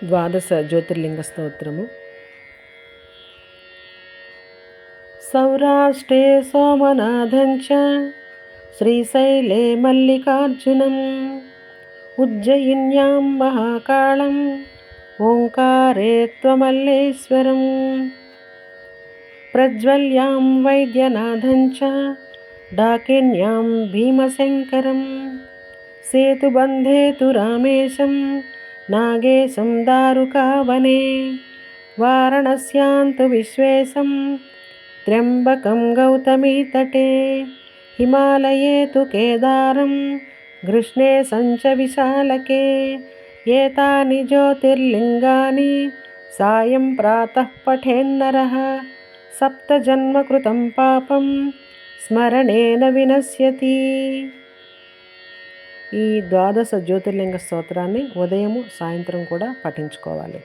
ద్వాదశ జ్యోతిర్లింగ స్తోత్రము. సౌరాష్ట్రే సోమనాథం చ శ్రీశైలే మల్లికార్జునం ఉజ్జయిన్యాం మహాకాళం ఓంకారే త్వమల్లేశ్వరం ప్రజ్వల్యాం వైద్యనాథం చ డాకిన్యాం భీమశంకరం సేతుబంధే తు రామేశం నాగేశం దారుకావనే వారణస్యాంతు విశ్వేశం త్ర్యంబకం గౌతమీతటే హిమాలయే తు కేదారం కృష్ణే సంచ విశాలకే ఏతాని జ్యోతిర్లింగాని సాయం ప్రాతః పఠేన్నరః సప్తజన్మకృతం పాపం స్మరణేన వినశ్యతి. ఈ ద్వాదశ జ్యోతిర్లింగ స్తోత్రాన్ని ఉదయము సాయంత్రం కూడా పఠించుకోవాలి.